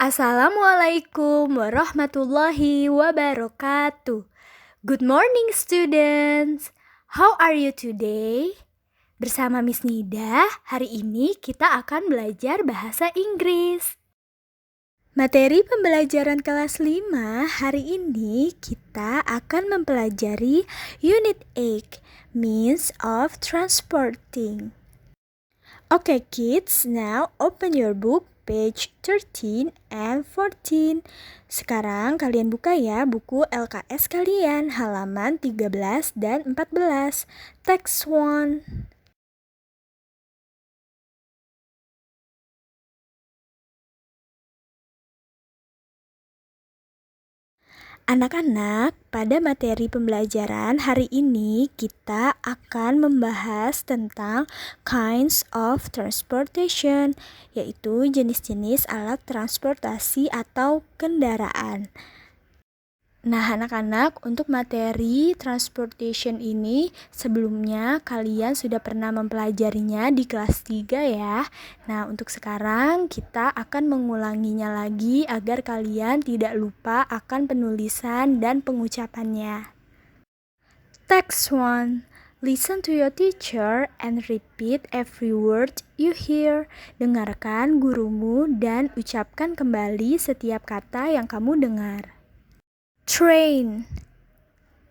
Assalamualaikum warahmatullahi wabarakatuh. Good morning students. How are you today? Bersama Miss Nida, hari ini kita akan belajar bahasa Inggris. Materi pembelajaran kelas 5 hari ini kita akan mempelajari Unit 8, Means of Transporting. Okay kids, now open your book page 13 and 14. Sekarang kalian buka ya buku LKS kalian halaman 13 dan 14. Text 1. Anak-anak, pada materi pembelajaran hari ini kita akan membahas tentang kinds of transportation, yaitu jenis-jenis alat transportasi atau kendaraan. Nah, anak-anak, untuk materi transportation ini sebelumnya kalian sudah pernah mempelajarinya di kelas 3 ya. Nah, untuk sekarang kita akan mengulanginya lagi agar kalian tidak lupa akan penulisan dan pengucapannya. Text 1. Listen to your teacher and repeat every word you hear. Dengarkan gurumu dan ucapkan kembali setiap kata yang kamu dengar. Train,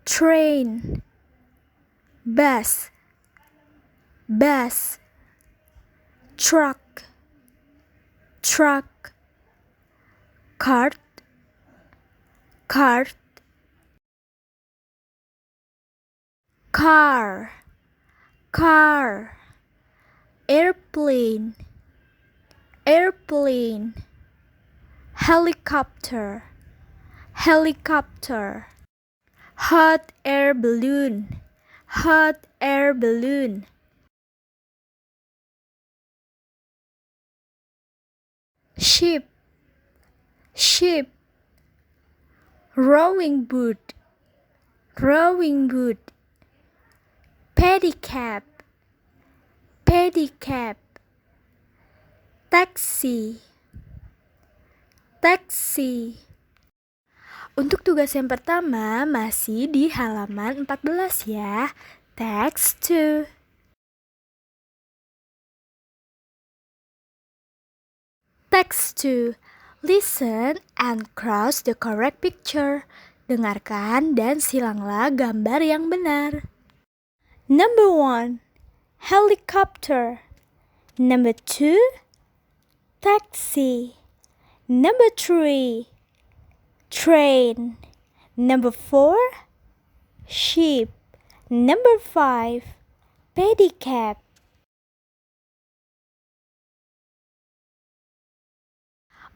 train. Bus, bus. Truck, truck. Cart, cart. Car, car. Airplane, airplane. Helicopter, helicopter. Hot air balloon, hot air balloon. Ship, ship. Rowing boat, rowing boat. Pedicab, pedicab. Taxi, taxi. Untuk tugas yang pertama masih di halaman 14 ya. Text 2. Text 2. Listen and cross the correct picture. Dengarkan dan silanglah gambar yang benar. Number 1. Helicopter. Number 2. Taxi. Number 3. Train. Number 4. Ship. Number 5. Pedicab.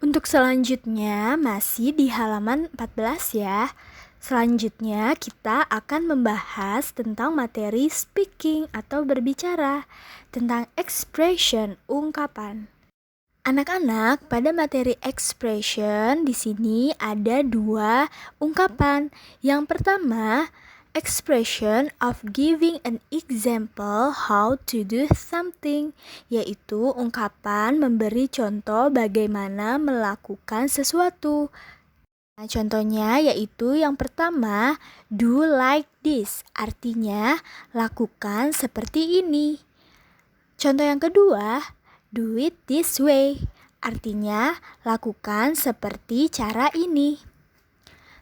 Untuk selanjutnya masih di halaman 14 ya. Selanjutnya kita akan membahas tentang materi speaking atau berbicara, tentang expression, ungkapan. Anak-anak, pada materi expression di sini ada 2 ungkapan. Yang pertama, expression of giving an example how to do something, yaitu ungkapan memberi contoh bagaimana melakukan sesuatu. Nah, contohnya yaitu yang pertama, do like this, artinya lakukan seperti ini. Contoh yang kedua, do it this way, artinya lakukan seperti cara ini.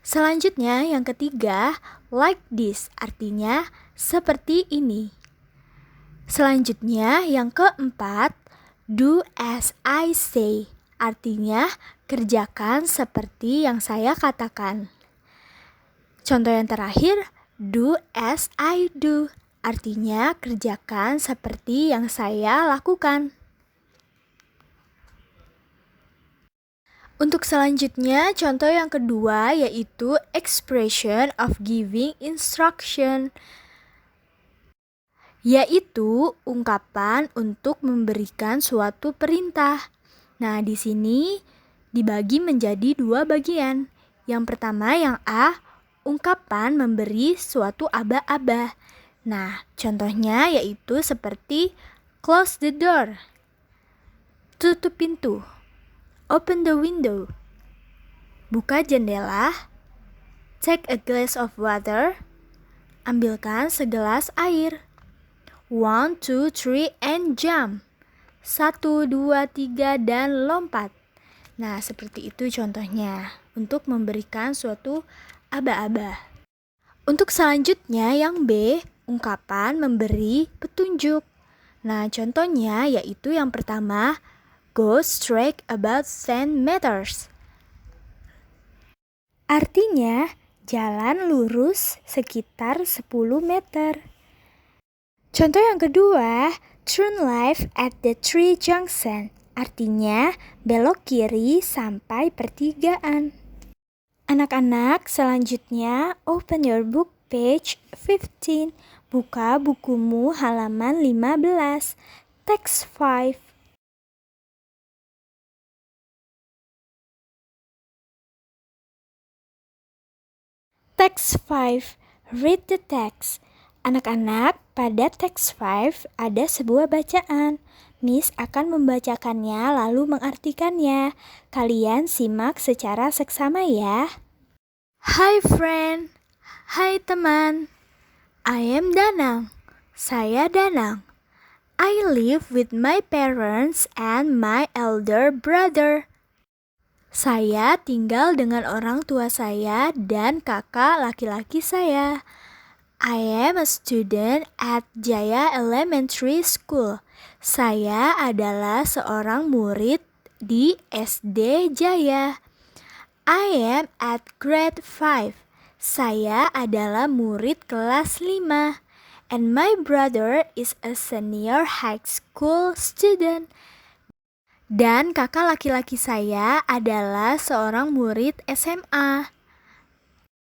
Selanjutnya yang ketiga, like this, artinya seperti ini. Selanjutnya yang keempat, do as I say, artinya kerjakan seperti yang saya katakan. Contoh yang terakhir, do as I do, artinya kerjakan seperti yang saya lakukan. Untuk selanjutnya, contoh yang kedua yaitu expression of giving instruction, yaitu ungkapan untuk memberikan suatu perintah. Nah, di sini dibagi menjadi 2 bagian. Yang pertama yang A, ungkapan memberi suatu aba-aba. Nah, contohnya yaitu seperti close the door, tutup pintu, open the window, Buka jendela. Take a glass of water. Ambilkan segelas air. 1, 2, 3 and jump. 1, 2, 3 dan lompat. Nah, seperti itu contohnya untuk memberikan suatu aba-aba. Untuk selanjutnya yang B, ungkapan memberi petunjuk. Nah, contohnya yaitu yang pertama, go straight about 10 meters. Artinya, jalan lurus sekitar 10 meter. Contoh yang kedua, turn left at the tree junction. Artinya, belok kiri sampai pertigaan. Anak-anak, selanjutnya open your book page 15. Buka bukumu halaman 15. Text 5. Text 5. Read the text. Anak-anak, pada text 5 ada sebuah bacaan. Miss akan membacakannya lalu mengartikannya. Kalian simak secara seksama ya. Hi friend. Hai teman. I am Danang. Saya Danang. I live with my parents and my elder brother. Saya tinggal dengan orang tua saya dan kakak laki-laki saya. I am a student at Jaya Elementary School. Saya adalah seorang murid di SD Jaya. I am at grade 5. Saya adalah murid kelas 5. And my brother is a senior high school student. Dan kakak laki-laki saya adalah seorang murid SMA.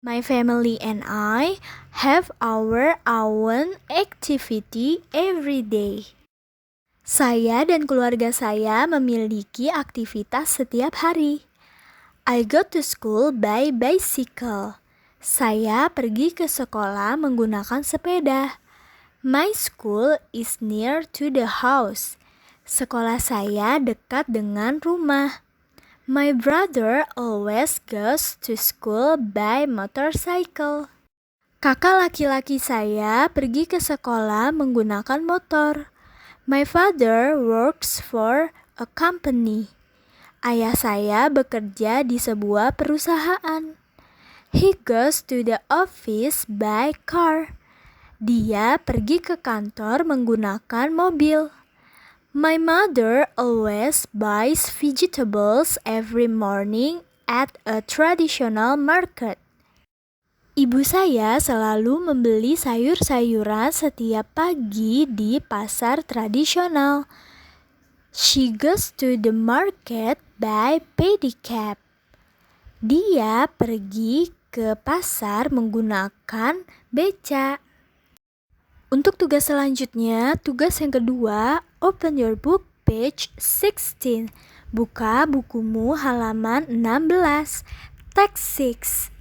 My family and I have our own activity every day. Saya dan keluarga saya memiliki aktivitas setiap hari. I go to school by bicycle. Saya pergi ke sekolah menggunakan sepeda. My school is near to the house. Sekolah saya dekat dengan rumah. My brother always goes to school by motorcycle. Kakak laki-laki saya pergi ke sekolah menggunakan motor. My father works for a company. Ayah saya bekerja di sebuah perusahaan. He goes to the office by car. Dia pergi ke kantor menggunakan mobil. My mother always buys vegetables every morning at a traditional market. Ibu saya selalu membeli sayur-sayuran setiap pagi di pasar tradisional. She goes to the market by pedicab. Dia pergi ke pasar menggunakan beca. Untuk tugas selanjutnya, tugas yang kedua, open your book page 16. Buka bukumu halaman 16. Text 6.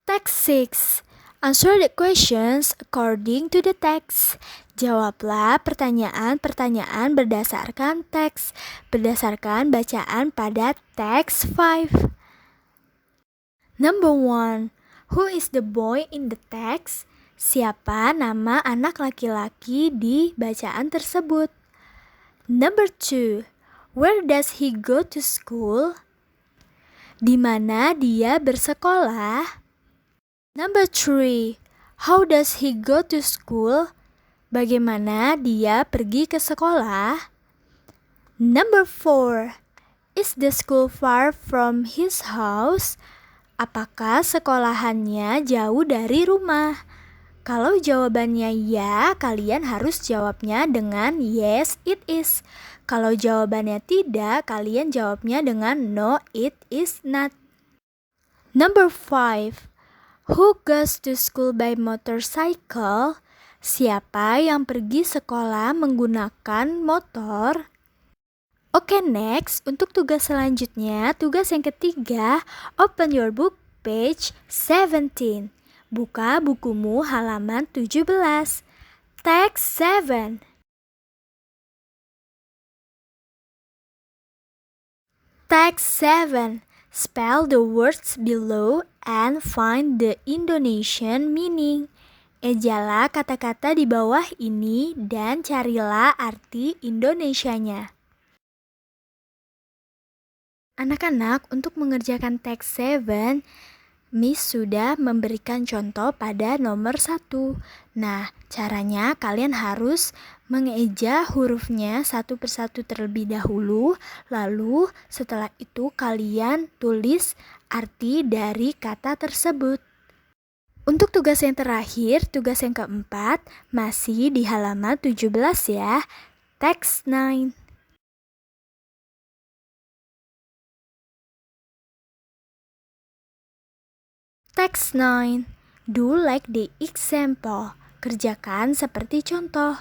Text 6. Answer the questions according to the text. Jawablah pertanyaan-pertanyaan berdasarkan teks, berdasarkan bacaan pada teks 5. Number 1. Who is the boy in the text? Siapa nama anak laki-laki di bacaan tersebut? Number 2. Where does he go to school? Di mana dia bersekolah? Number 3. How does he go to school? Bagaimana dia pergi ke sekolah? Number 4. Is the school far from his house? Apakah sekolahannya jauh dari rumah? Kalau jawabannya ya, kalian harus jawabnya dengan yes, it is. Kalau jawabannya tidak, kalian jawabnya dengan no, it is not. Number 5. Who goes to school by motorcycle? Siapa yang pergi sekolah menggunakan motor? Oke, next. Untuk tugas selanjutnya, tugas yang ketiga, open your book page 17. Buka bukumu halaman 17. Text 7. Text 7. Spell the words below and find the Indonesian meaning. Ejalah kata-kata di bawah ini dan carilah arti Indonesianya. Anak-anak, untuk mengerjakan teks 7, Miss sudah memberikan contoh pada nomor 1. Nah, caranya kalian harus mengeja hurufnya satu persatu terlebih dahulu, lalu setelah itu kalian tulis arti dari kata tersebut. Untuk tugas yang terakhir, tugas yang keempat, masih di halaman 17 ya. Text 9. Text 9. Do like the example. Kerjakan seperti contoh.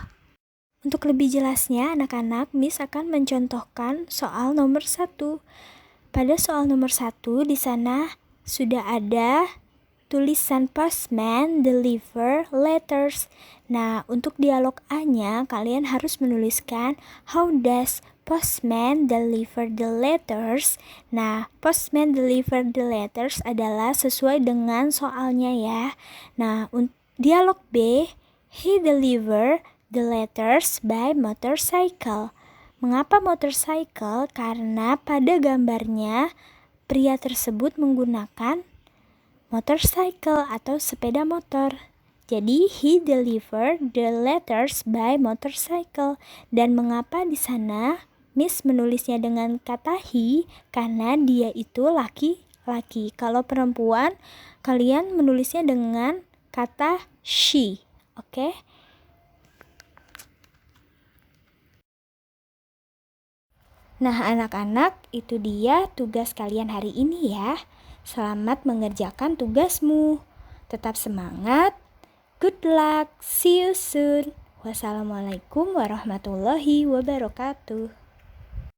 Untuk lebih jelasnya, anak-anak, Miss akan mencontohkan soal nomor 1. Pada soal nomor 1, di sana sudah ada tulisan postman deliver letters. Nah, untuk dialog A-nya, kalian harus menuliskan how does postman deliver the letters. Nah, postman deliver the letters adalah sesuai dengan soalnya ya. Nah, dialog B, he deliver the letters by motorcycle. Mengapa motorcycle? Karena pada gambarnya pria tersebut menggunakan motorcycle atau sepeda motor. Jadi he delivered the letters by motorcycle. Dan mengapa di sana Miss menulisnya dengan kata he? Karena dia itu laki-laki. Kalau perempuan, kalian menulisnya dengan kata she. Oke? Nah, anak-anak, itu dia tugas kalian hari ini ya. Selamat mengerjakan tugasmu. Tetap semangat. Good luck. See you soon. Wassalamualaikum warahmatullahi wabarakatuh.